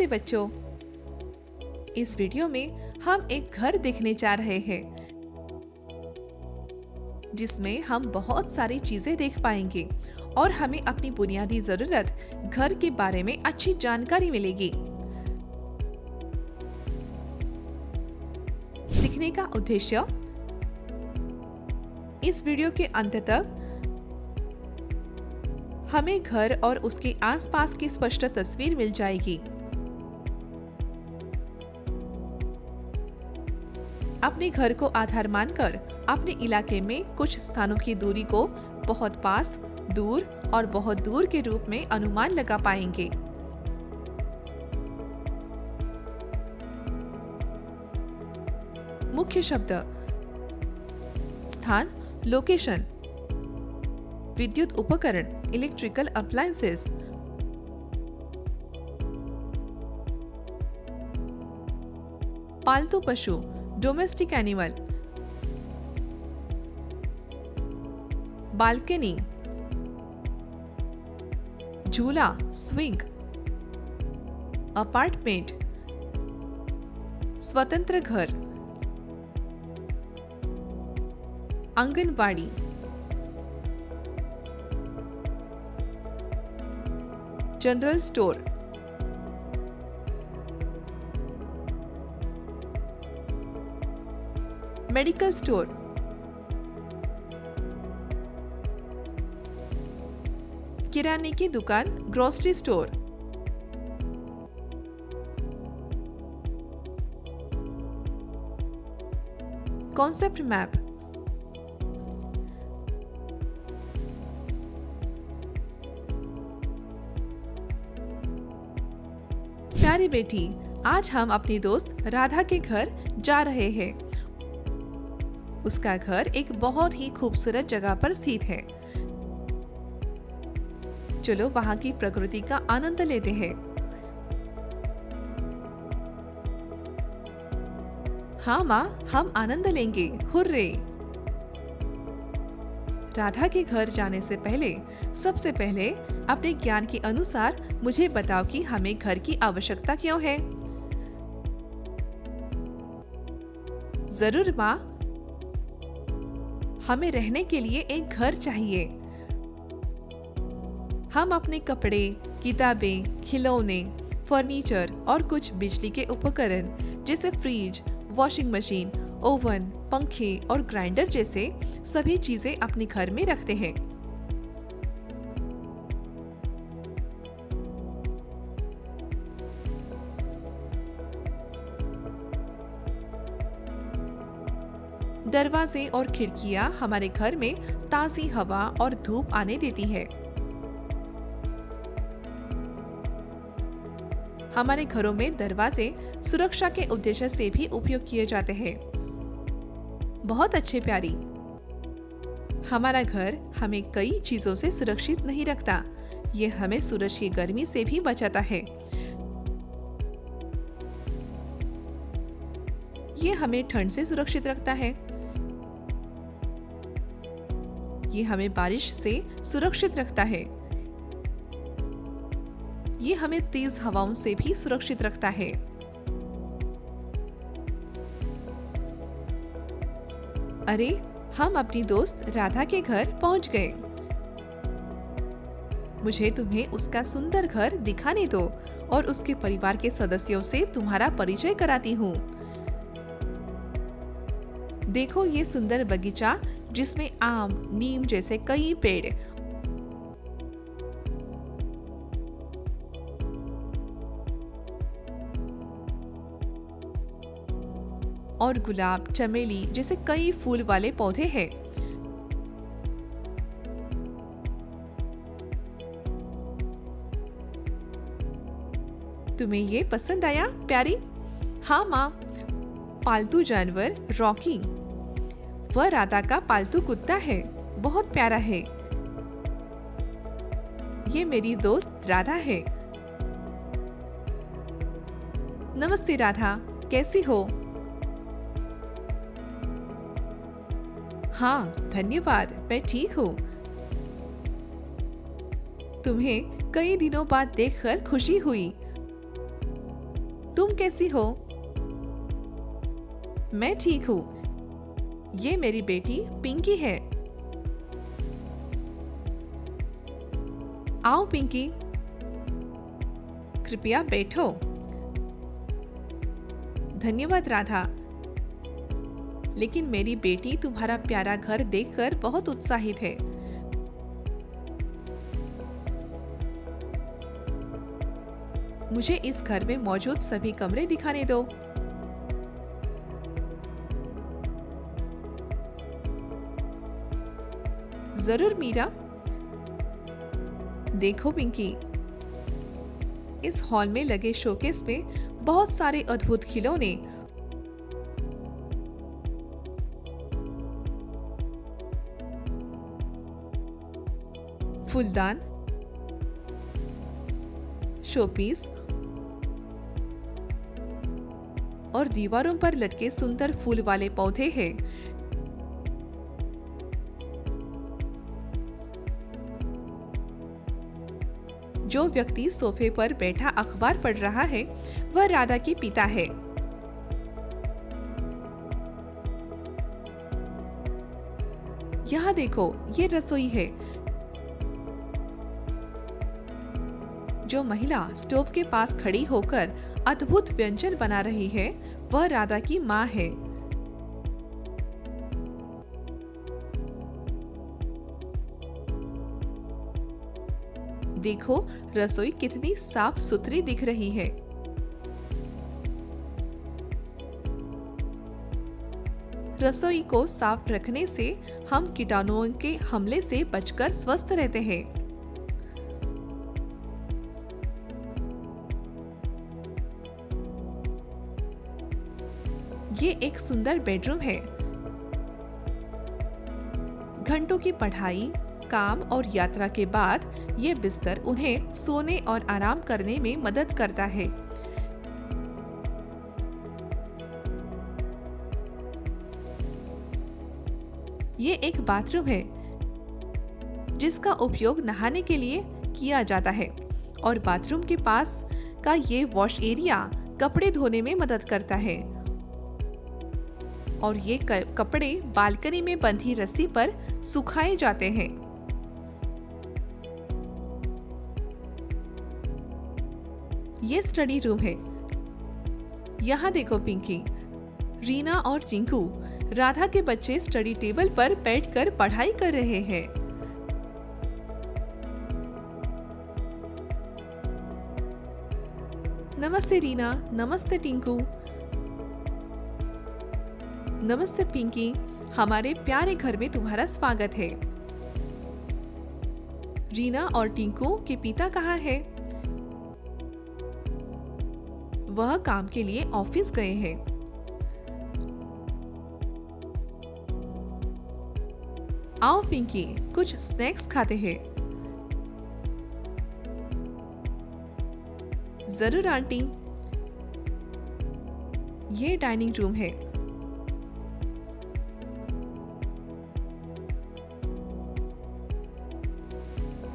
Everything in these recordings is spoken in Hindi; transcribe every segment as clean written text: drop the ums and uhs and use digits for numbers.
बच्चों, इस वीडियो में हम एक घर देखने जा रहे हैं जिसमें हम बहुत सारी चीजें देख पाएंगे और हमें अपनी बुनियादी जरूरत घर के बारे में अच्छी जानकारी मिलेगी। सीखने का उद्देश्य, इस वीडियो के अंत तक हमें घर और उसके आसपास की स्पष्ट तस्वीर मिल जाएगी। अपने घर को आधार मानकर अपने इलाके में कुछ स्थानों की दूरी को बहुत पास, दूर और बहुत दूर के रूप में अनुमान लगा पाएंगे। मुख्य शब्द: स्थान, लोकेशन, विद्युत उपकरण, इलेक्ट्रिकल अप्लायंसेस, पालतू पशु, डोमेस्टिक एनिमल, बालकनी, झूला, स्विंग, अपार्टमेंट, स्वतंत्र घर, anganwadi, general store, medical store, किराने की दुकान, ग्रोसरी स्टोर, कॉन्सेप्ट मैप, प्यारी बेटी, आज हम अपनी दोस्त राधा के घर जा रहे हैं। उसका घर एक बहुत ही खूबसूरत जगह पर स्थित है। चलो वहाँ की प्रकृति का आनंद लेते हैं। हाँ माँ, हम आनंद लेंगे, हुर्रे। राधा के घर जाने से पहले सबसे पहले अपने ज्ञान के अनुसार मुझे बताओ कि हमें घर की आवश्यकता क्यों है। जरूर माँ, हमें रहने के लिए एक घर चाहिए। हम अपने कपड़े, किताबें, खिलौने, फर्नीचर और कुछ बिजली के उपकरण जैसे फ्रिज, वॉशिंग मशीन, ओवन, पंखे और ग्राइंडर जैसे सभी चीजें अपने घर में रखते हैं। दरवाजे और खिड़कियां हमारे घर में ताजी हवा और धूप आने देती है। हमारे घरों में दरवाजे सुरक्षा के उद्देश्य से भी उपयोग किए जाते हैं। बहुत अच्छे प्यारी, हमारा घर हमें कई चीजों से सुरक्षित नहीं रखता। ये हमें सूरज की गर्मी से भी बचाता है। ये हमें ठंड से सुरक्षित रखता है। ये हमें बारिश से सुरक्षित रखता है। ये हमें तेज हवाओं से भी सुरक्षित रखता है। अरे, हम अपनी दोस्त राधा के घर पहुंच गए। मुझे तुम्हें उसका सुंदर घर दिखाने दो और उसके परिवार के सदस्यों से तुम्हारा परिचय कराती हूँ। देखो ये सुंदर बगीचा जिसमें आम, नीम जैसे कई पेड़ और गुलाब, चमेली जैसे कई फूल वाले पौधे हैं। तुम्हें ये पसंद आया प्यारी? हाँ माँ, पालतू जानवर रॉकी, वह राधा का पालतू कुत्ता है, बहुत प्यारा है। ये मेरी दोस्त राधा है। नमस्ते राधा, कैसी हो? हाँ धन्यवाद, मैं ठीक हूँ। तुम्हें कई दिनों बाद देखकर खुशी हुई। कैसी हो? मैं ठीक हूँ। ये मेरी बेटी पिंकी है। आओ पिंकी, कृपया बैठो। धन्यवाद राधा। लेकिन मेरी बेटी तुम्हारा प्यारा घर देखकर बहुत उत्साहित है। मुझे इस घर में मौजूद सभी कमरे दिखाने दो। जरूर मीरा। देखो पिंकी, इस हॉल में लगे शोकेस में बहुत सारे अद्भुत खिलौने, फूलदान, शोपीस और दीवारों पर लटके सुंदर फूल वाले पौधे हैं। जो व्यक्ति सोफे पर बैठा अखबार पढ़ रहा है वह राधा के पिता है। यहाँ देखो, ये रसोई है। जो महिला स्टोव के पास खड़ी होकर अद्भुत व्यंजन बना रही है वह राधा की माँ है। देखो, रसोई कितनी साफ सुथरी दिख रही है। रसोई को साफ रखने से हम कीटाणुओं के हमले से बचकर स्वस्थ रहते हैं। ये एक सुंदर बेडरूम है। घंटों की पढ़ाई, काम और यात्रा के बाद ये बिस्तर उन्हें सोने और आराम करने में मदद करता है। ये एक बाथरूम है जिसका उपयोग नहाने के लिए किया जाता है और बाथरूम के पास का ये वॉश एरिया कपड़े धोने में मदद करता है और ये कपड़े बालकनी में बंधी रस्सी पर सुखाए जाते हैं। ये स्टडी रूम है। यहाँ देखो पिंकी, रीना और चिंकू, राधा के बच्चे स्टडी टेबल पर बैठकर पढ़ाई कर रहे हैं। नमस्ते रीना, नमस्ते टिंकू। नमस्ते पिंकी, हमारे प्यारे घर में तुम्हारा स्वागत है। रीना और टिंकू के पिता कहाँ है? वह काम के लिए ऑफिस गए हैं। आओ पिंकी, कुछ स्नैक्स खाते हैं। जरूर आंटी। ये डाइनिंग रूम है।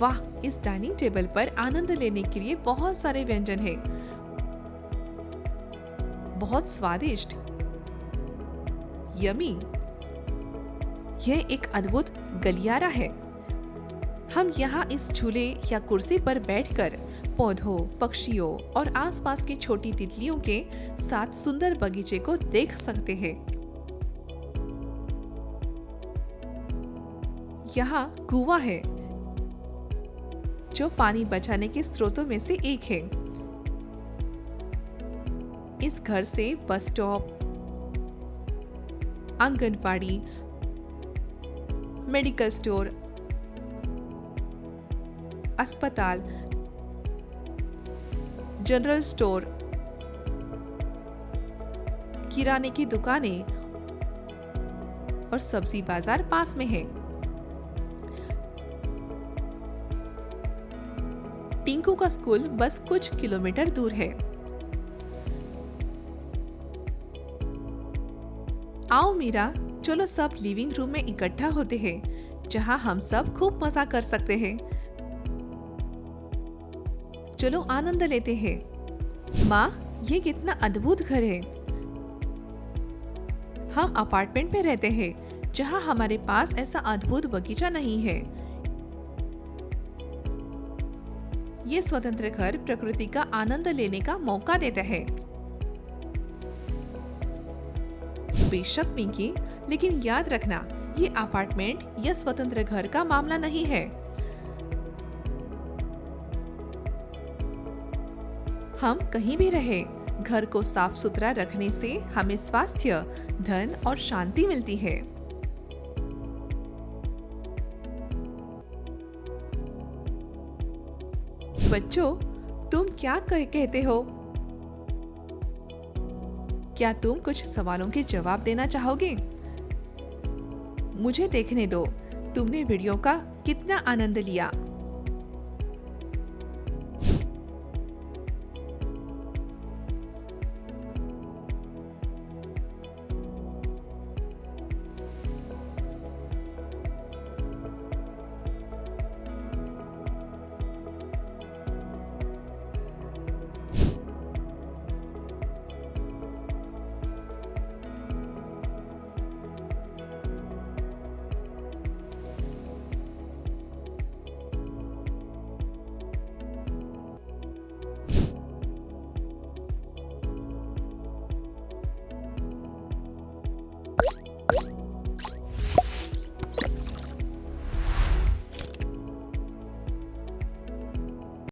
वाह, इस डाइनिंग टेबल पर आनंद लेने के लिए बहुत सारे व्यंजन हैं। बहुत स्वादिष्ट, यमी। यह एक अद्भुत गलियारा है। हम यहाँ इस झूले या कुर्सी पर बैठकर पौधों, पक्षियों और आसपास की छोटी तितलियों के साथ सुंदर बगीचे को देख सकते हैं। यहाँ कुआं है जो पानी बचाने के स्रोतों में से एक है। इस घर से bus stop, anganwadi, medical store, अस्पताल, जनरल स्टोर, किराने की दुकानें और सब्जी बाजार पास में है। टिंकू का स्कूल बस कुछ किलोमीटर दूर है। आओ मीरा, चलो सब लिविंग रूम में इकट्ठा होते हैं जहां हम सब खूब मजा कर सकते हैं। चलो आनंद लेते हैं। माँ, ये कितना अद्भुत घर है। हम अपार्टमेंट में रहते हैं जहाँ हमारे पास ऐसा अद्भुत बगीचा नहीं है। ये स्वतंत्र घर प्रकृति का आनंद लेने का मौका देता है। बेशक मिंकी, लेकिन याद रखना, ये अपार्टमेंट या स्वतंत्र घर का मामला नहीं है। हम कहीं भी रहे, घर को साफ सुथरा रखने से हमें स्वास्थ्य, धन और शांति मिलती है। बच्चों, तुम क्या कहते हो? क्या तुम कुछ सवालों के जवाब देना चाहोगे? मुझे देखने दो तुमने वीडियो का कितना आनंद लिया।